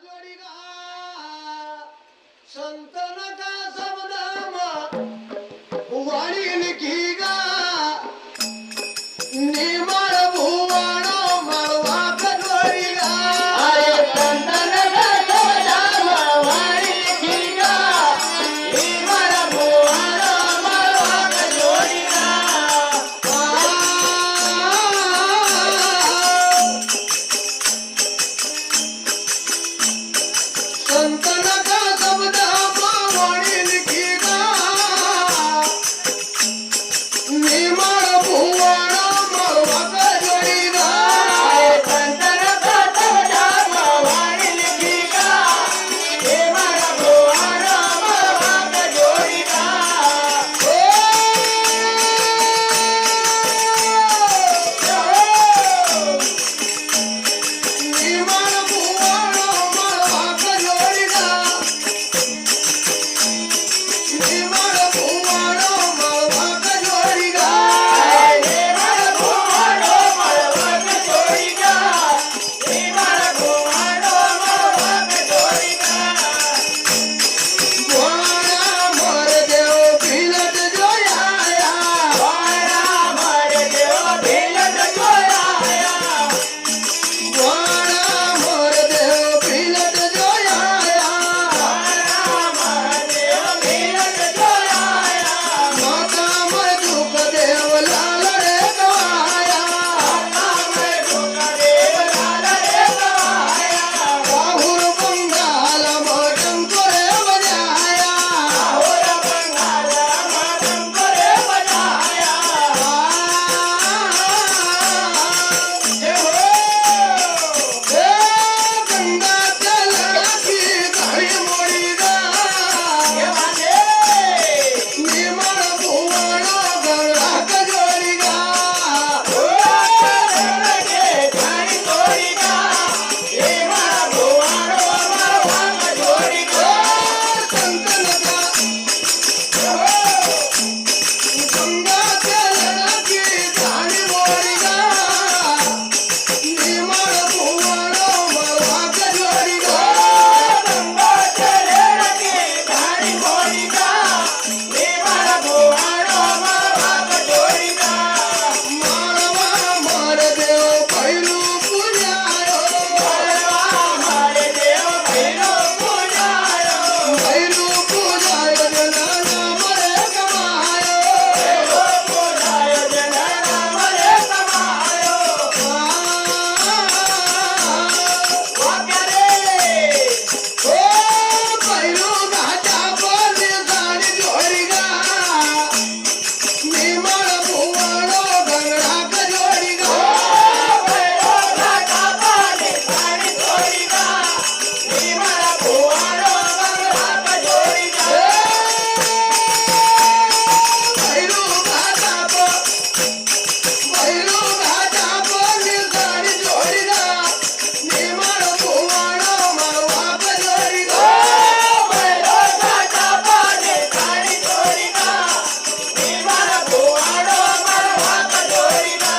जोडीगा संतन का शब्दमा वाणी लिखीगा निमळ भुवाणो मळवा जोडीगा अरे संतन का शब्दमा वाणी लिखीगा निमळ भुवाणो मळवा जोडीगा संतन का शब्दमा वाणी लिखीगा निमळ भुवाणो मळवा जोडीगा अरे संतन का शब्दमा वाणी लिखीगा निमळ भुवाणो मळवा जोडीगा निमळ भुवाणो मळवा जोडीगा निमळ भुवाणो मळवा जोडीगा निमळ भुवाणो मळवा जोडीगा निमळ भुवाणो मळवा जोडीगा वाणा मर देव भिलत जोयाया वाणा मर देव भिलत जोयाया वाणा मर देव भिलत जोयाया वाणा मर देव भिलत जोयाया माता मर दुख देव लाल रे गवाया माता दुख देव लाल रे गवाया राहुल बंगाल मटम करे बजाया राहुल बंगाल मटम करे बजाया जय हो हे गंगा चलना की घड़ी मोड़ीगा देवाने निमळ भुवाणो गंगा जोडीगा गंगा चलना की घड़ी मोड़ीगा निमळ भुवाणो मळवा जोडीगा माळवा मर देव पहिलू पुजायो पहिलू पुजायो जनाना मरे कमायो ओ पहिलू घाटा बोली साडी जोडीगा निमळ भुवाणो गंगा जोडीगा पहिलू घाटा बोली साडी जोडीगा निमळ भुवाणो मळवा जोडीगा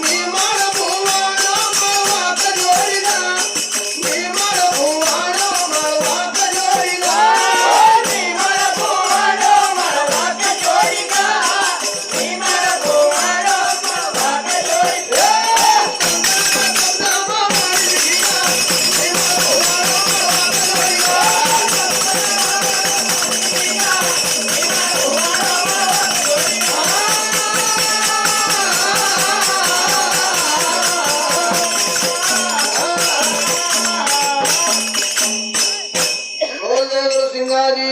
निमळ भुवाणो मळवा जोडीगा निमळ भुवाणो मळवा जोडीगा ओ जय गुरु सिंगाजी